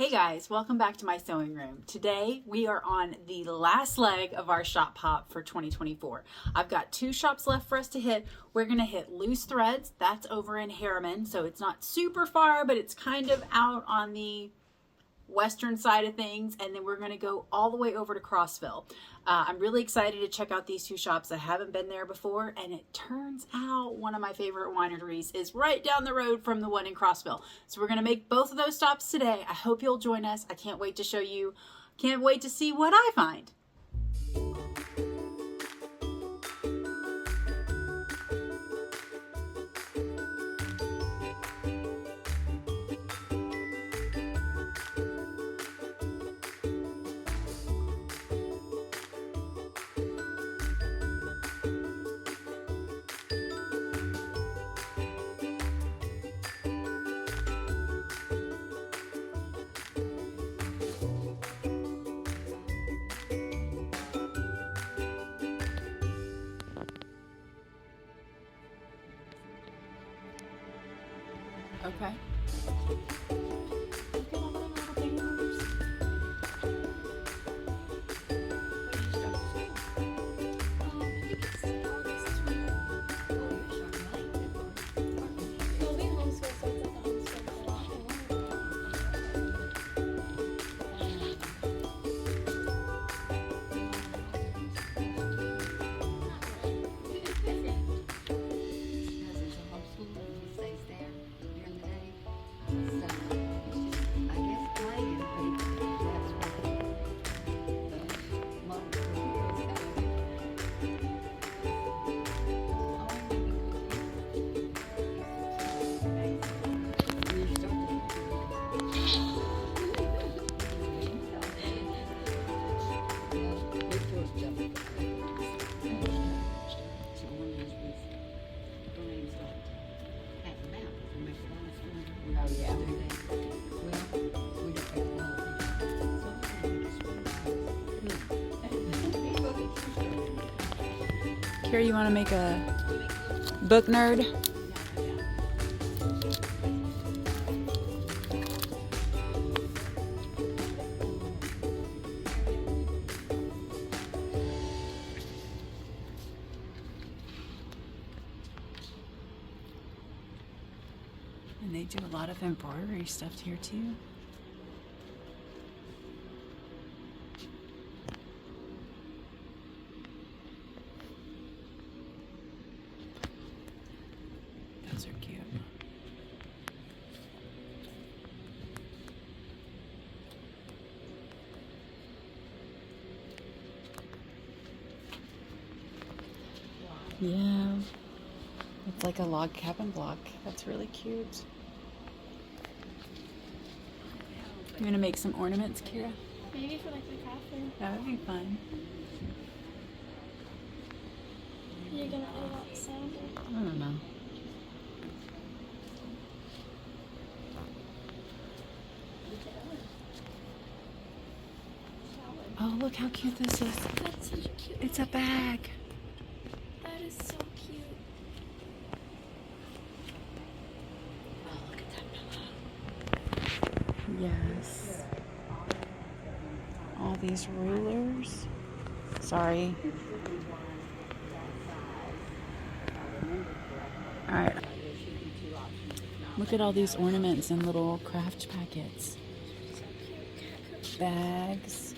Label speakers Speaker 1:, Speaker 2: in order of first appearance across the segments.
Speaker 1: Hey guys, welcome back to my sewing room. Today we are on the last leg of our shop hop for 2024. I've got 2 shops left for us to hit. We're gonna hit LooseThreads. That's over in Harriman, so it's not super far, but it's kind of out on the western side of things, and then we're going to go all the way over to Crossville. I'm really excited to check out these 2 shops. I haven't been there before, and it turns out one of my favorite wineries is right down the road from the one in Crossville. So we're going to make both of those stops today. I hope you'll join us. I can't wait to show you, can't wait to see what I find. Okay. Look at all the little fingers. Here, you want to make a book nerd? And they do a lot of embroidery stuff here too. Those are cute. Yeah, it's like a log cabin block. That's really cute. You're gonna make some ornaments, Kira?
Speaker 2: Maybe for like the craft room.
Speaker 1: That would be fun.
Speaker 2: You're gonna edit out the sound?
Speaker 1: I don't know. Oh, look how cute this is.
Speaker 2: That's such a cute.
Speaker 1: It's a bag.
Speaker 2: That is so cute.
Speaker 1: Oh, look at that pillow. Yes. All these rulers. Sorry. All right. Look at all these ornaments and little craft packets. Bags.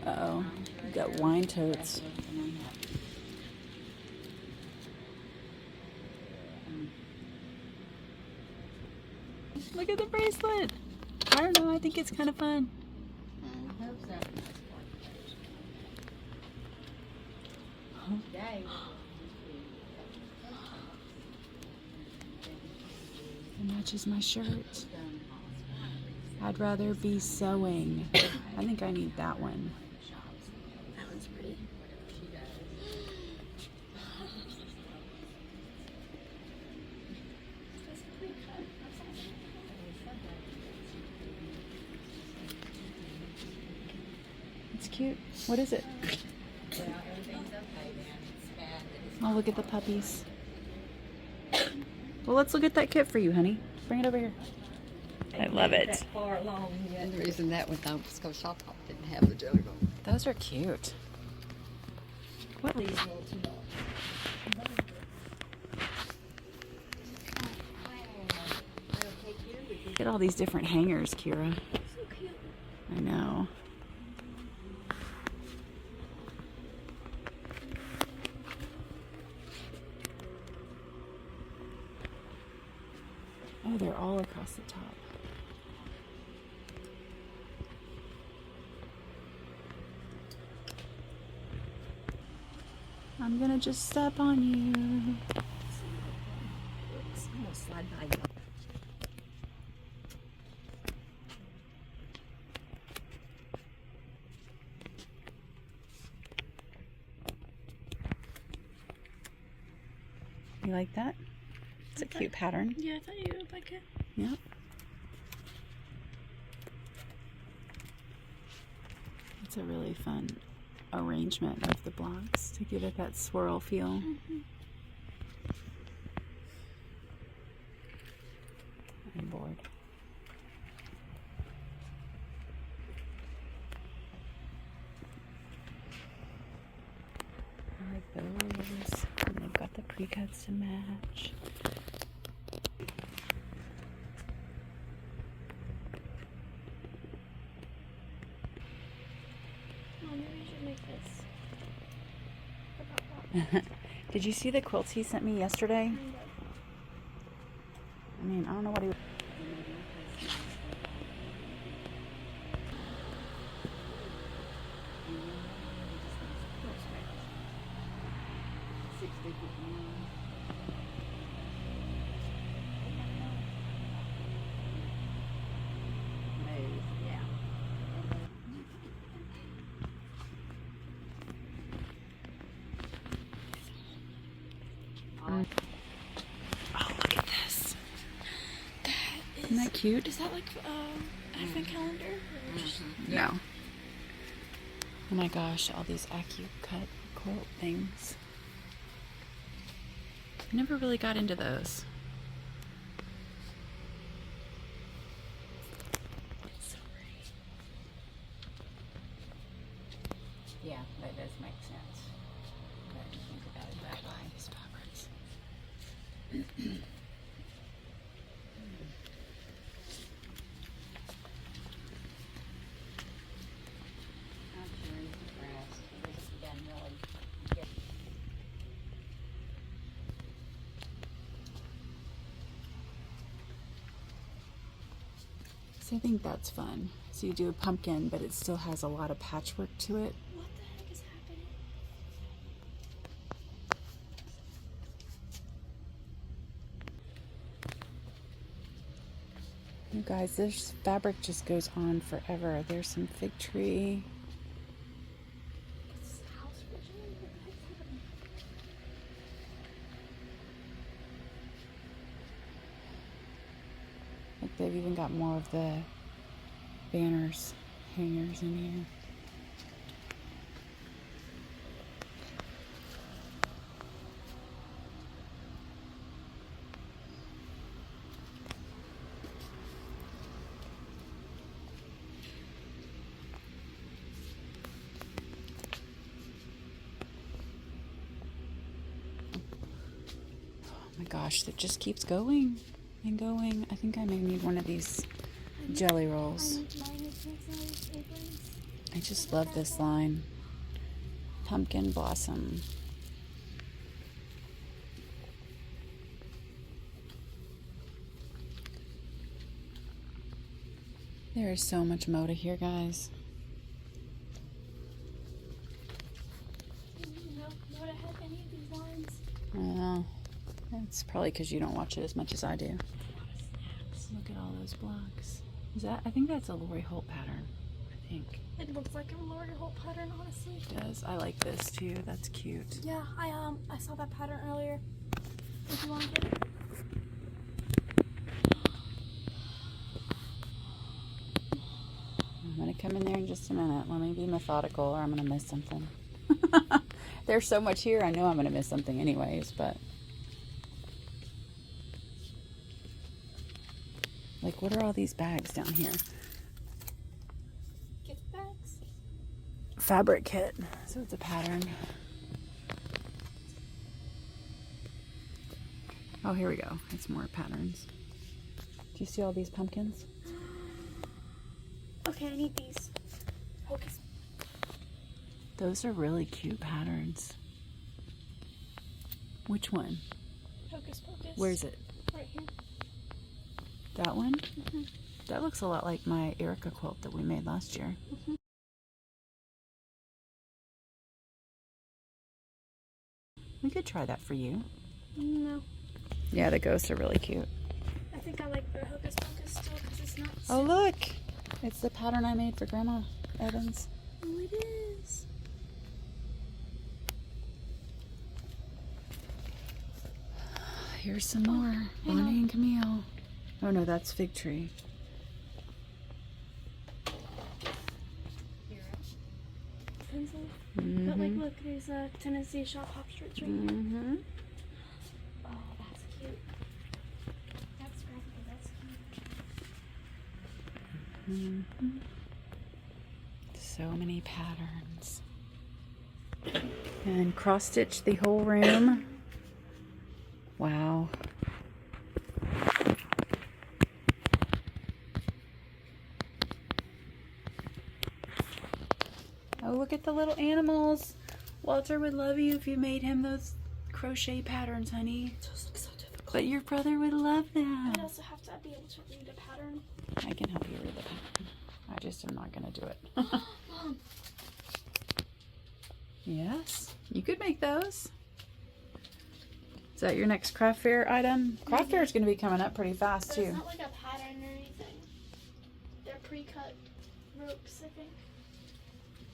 Speaker 1: Uh-oh. We've got wine totes. Look at the bracelet. I don't know. I think it's kind of fun. It matches my shirt. I'd rather be sewing. I think I need that one.
Speaker 2: That one's pretty.
Speaker 1: It's cute. What is it? Oh, look at the puppies. Well, let's look at that kit for you, honey. Bring it over here. I love it.
Speaker 3: That far along yet.
Speaker 4: And the reason that went down was because Shop Hop didn't have the jelly roll.
Speaker 1: Those are cute. What?
Speaker 3: These little too long.
Speaker 1: Look at all these different hangers, Kira.
Speaker 2: So cute.
Speaker 1: I know. Oh, they're all across the top. I'm gonna just step on you.
Speaker 3: Oops, I'm gonna slide by you.
Speaker 1: You like that? It's a cute pattern.
Speaker 2: Yeah, I thought you would like it.
Speaker 1: Yep. It's a really fun arrangement of the blocks to give it that swirl feel. I'm bored. I like those. And they've got the pre-cuts to match.
Speaker 2: Mom, maybe we should make this.
Speaker 1: Did you see the quilts he sent me yesterday? I mean, I don't know what he... Oh, look at this. Isn't that cute?
Speaker 2: Is that like advent calendar? Or just-
Speaker 1: No. Oh my gosh, all these cut quilt things. Never really got into those.
Speaker 2: It's so pretty.
Speaker 4: Yeah, that does make sense. I didn't think about it that way.
Speaker 1: These fabrics.
Speaker 4: I'm sure he's impressed. He doesn't really get.
Speaker 1: So I think that's fun. So you do a pumpkin, but it still has a lot of patchwork to it.
Speaker 2: What the heck is happening?
Speaker 1: You guys, this fabric just goes on forever. There's some fig tree.
Speaker 2: Is this house originally? What the heck's happening?
Speaker 1: Like they've even got more of the banners, hangers in here. Oh my gosh, that just keeps going and going. I think I may need one of these jelly rolls.
Speaker 2: Mine is making some of these aprons.
Speaker 1: I just love this line. Pumpkin blossom. There is so much Moda here, guys.
Speaker 2: No, would I have any of these lines?
Speaker 1: Well, it's probably because you don't watch it as much as I do. Look at all those blocks. Is that? I think that's a Lori Holt pattern. I think
Speaker 2: It looks like a Lori Holt pattern, honestly.
Speaker 1: it does. I like this too. That's cute.
Speaker 2: Yeah, I saw that pattern earlier. If you want to get it.
Speaker 1: I'm gonna come in there in just a minute. Let me be methodical, or I'm gonna miss something. There's so much here. I know I'm gonna miss something, anyways. But Like, what are all these bags down here?
Speaker 2: Gift bags.
Speaker 1: Fabric kit. So it's a pattern. Oh, here we go. It's more patterns. Do you see all these pumpkins?
Speaker 2: Okay, I need these. Focus.
Speaker 1: Those are really cute patterns. Which one?
Speaker 2: Focus, focus.
Speaker 1: Where's it?
Speaker 2: Right here.
Speaker 1: That one? Mm-hmm. That looks a lot like my Erica quilt that we made last year.
Speaker 2: Mm-hmm.
Speaker 1: We could try that for you.
Speaker 2: No.
Speaker 1: Yeah, the ghosts are really cute.
Speaker 2: I think I like the hocus pocus still because it's not.
Speaker 1: Oh, look! It's the pattern I made for Grandma Evans.
Speaker 2: Oh, it is.
Speaker 1: Here's some more. Bonnie and Camille. Oh no, that's Fig Tree.
Speaker 2: Pencil.
Speaker 1: Mm-hmm.
Speaker 2: But like, look, there's a Tennessee Shop Hop shirts right here.
Speaker 1: Mm-hmm.
Speaker 2: Oh, that's cute. That's graphical. That's cute.
Speaker 1: Mm-hmm. So many patterns. And cross stitch the whole room. Wow. Oh, look at the little animals. Walter would love you if you made him those crochet patterns, honey.
Speaker 2: Those look so difficult.
Speaker 1: But your brother would love them.
Speaker 2: I also have to be able to read a pattern.
Speaker 1: I can help you read the pattern. I just am not going to do it.
Speaker 2: Mom.
Speaker 1: Yes, you could make those. Is that your next craft fair item? Craft fair is going to be coming up pretty fast
Speaker 2: But
Speaker 1: too.
Speaker 2: it's not like a pattern or anything. They're pre-cut ropes, I think.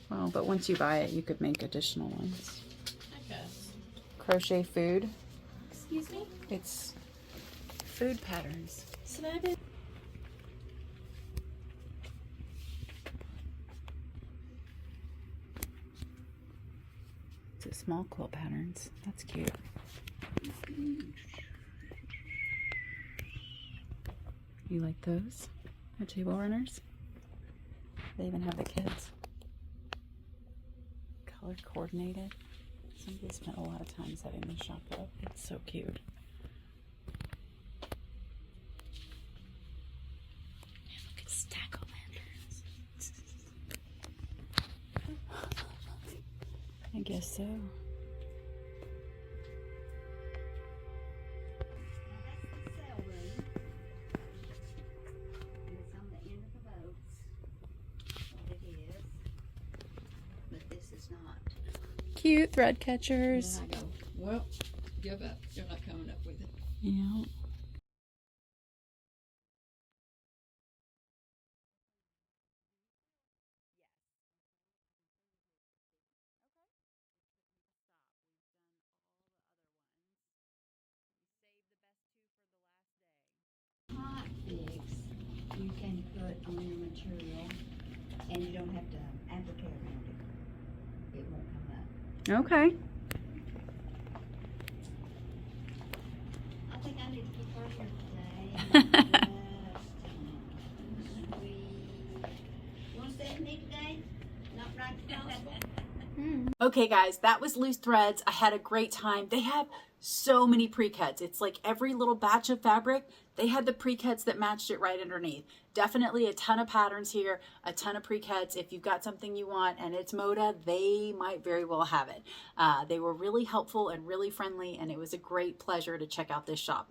Speaker 1: Well, but once you buy it, you could make additional ones.
Speaker 2: I guess.
Speaker 1: Crochet food.
Speaker 2: Excuse me?
Speaker 1: It's food patterns.
Speaker 2: So I've been.
Speaker 1: It's a small quilt patterns. That's cute. You like those? The table runners? They even have the kids. Color coordinated. Somebody spent a lot of time setting this shop up. It's so cute. And look at stack of lanterns. I guess so. Cute thread catchers.
Speaker 3: And I go, well, give up. You're not coming up with it.
Speaker 1: Yeah.
Speaker 4: Hot fix you can put on your material and you don't have to applique around it. It won't come up.
Speaker 1: Okay.
Speaker 4: I think I need to keep her here today. You want to stay with me today? Not right possible.
Speaker 1: Okay guys, that was Loose Threads. I had a great time. They have so many pre-cuts. It's like every little batch of fabric, they had the pre-cuts that matched it right underneath. Definitely a ton of patterns here, a ton of pre-cuts. If you've got something you want and it's Moda, they might very well have it. They were really helpful and really friendly, and it was a great pleasure to check out this shop.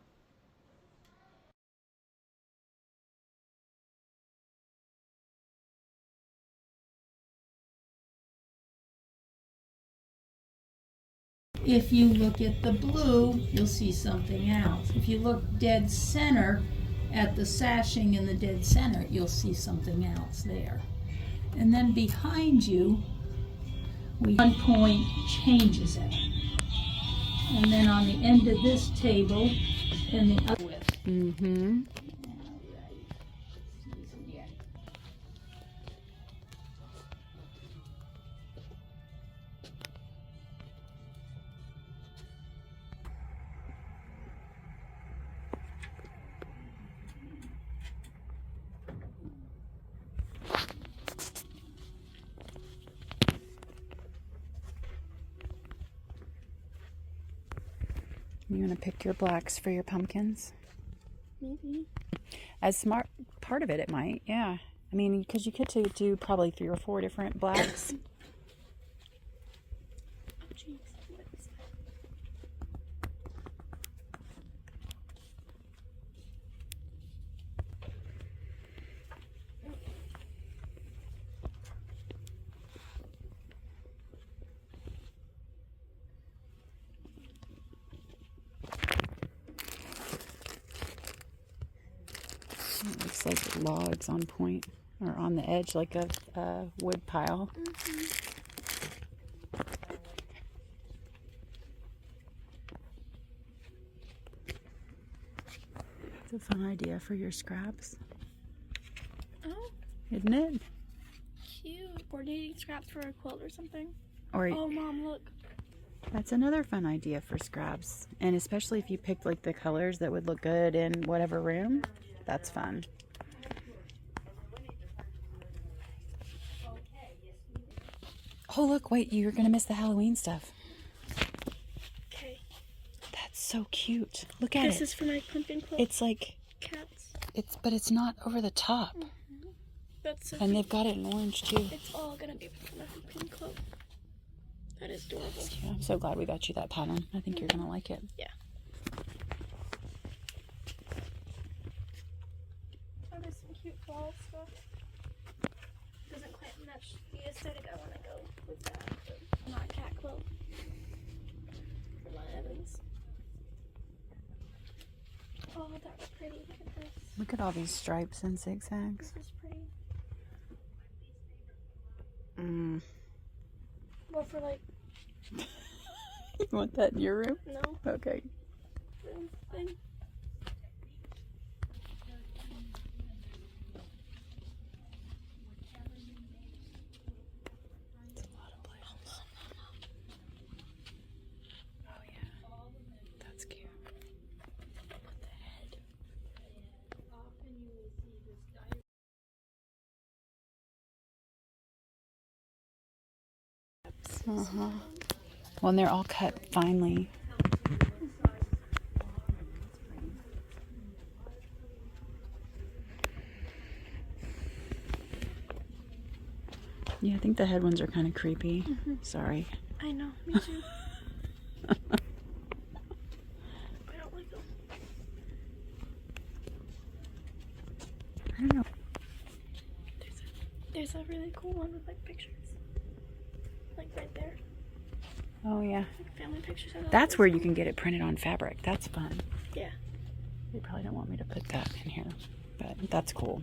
Speaker 5: If you look at the blue, you'll see something else. If you look dead center at the sashing in the dead center, you'll see something else there. And then behind you, one point changes it. And then on the end of this table, and the other with.
Speaker 1: Mm-hmm. You want to pick your blacks for your pumpkins?
Speaker 2: Maybe.
Speaker 1: As smart part of it, it might, yeah. I mean, because you get to do probably 3 or 4 different blacks.
Speaker 2: Oh, jeez. What is that?
Speaker 1: It looks like logs on point or on the edge like a wood pile. It's a fun idea for your scraps,
Speaker 2: Oh,
Speaker 1: isn't it?
Speaker 2: cute. Or needing scraps for a quilt or something.
Speaker 1: Or
Speaker 2: Oh, Mom, look.
Speaker 1: that's another fun idea for scraps, and especially if you picked like the colors that would look good in whatever room. That's fun. Oh look, wait, you're gonna miss the Halloween stuff.
Speaker 2: Okay.
Speaker 1: That's so cute. Look at
Speaker 2: This
Speaker 1: it.
Speaker 2: is for my pumpkin quilt.
Speaker 1: It's like
Speaker 2: Cats.
Speaker 1: but it's not over the top.
Speaker 2: That's so
Speaker 1: And
Speaker 2: cute.
Speaker 1: they've got it in orange too.
Speaker 2: It's all gonna be for my pumpkin quilt. That is adorable.
Speaker 1: That's cute. I'm so glad we got you that pattern. I think you're gonna like it.
Speaker 2: Yeah. Oh, there's some cute fall stuff. Doesn't quite match the aesthetic I want to go with that. But not cat quilt. For my Evans. Oh, that was pretty. Look at this.
Speaker 1: Look at all these stripes and zigzags.
Speaker 2: This is pretty.
Speaker 1: Mm.
Speaker 2: Well, for like,
Speaker 1: You want that in your room?
Speaker 2: no
Speaker 1: Okay.
Speaker 2: room thing.
Speaker 1: It's a lot of places. Oh yeah. That's cute.
Speaker 2: Put the head.
Speaker 1: Uh-huh. Well, and they're all cut finely. Yeah, I think the head ones are kind of creepy. Sorry.
Speaker 2: I know, me too. I don't like them.
Speaker 1: I don't know.
Speaker 2: There's a really cool one with like pictures. Like right there.
Speaker 1: Oh yeah.
Speaker 2: Like family pictures. I thought
Speaker 1: That's
Speaker 2: that
Speaker 1: where
Speaker 2: was
Speaker 1: you
Speaker 2: cool.
Speaker 1: can get it printed on fabric. That's fun.
Speaker 2: Yeah.
Speaker 1: They probably don't want me to put that in here, but that's cool.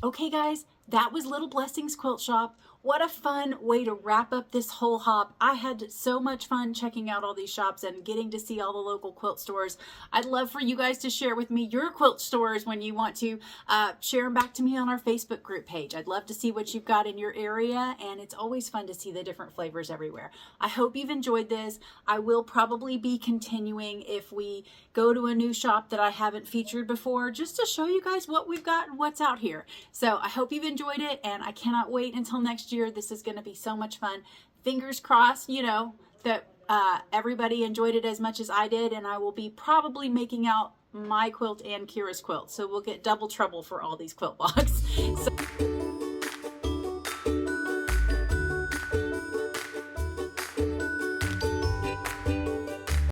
Speaker 1: Okay guys, that was Little Blessings Quilt Shop. What a fun way to wrap up this whole hop. I had so much fun checking out all these shops and getting to see all the local quilt stores. I'd love for you guys to share with me your quilt stores when you want to share them back to me on our Facebook group page. I'd love to see what you've got in your area, and it's always fun to see the different flavors everywhere. I hope you've enjoyed this. I will probably be continuing if we go to a new shop that I haven't featured before, just to show you guys what we've got and what's out here. So I hope you've enjoyed it, and I cannot wait until next year. This is going to be so much fun. Fingers crossed, you know, that everybody enjoyed it as much as I did, and I will be probably making out my quilt and Kira's quilt. So we'll get double trouble for all these quilt blogs. So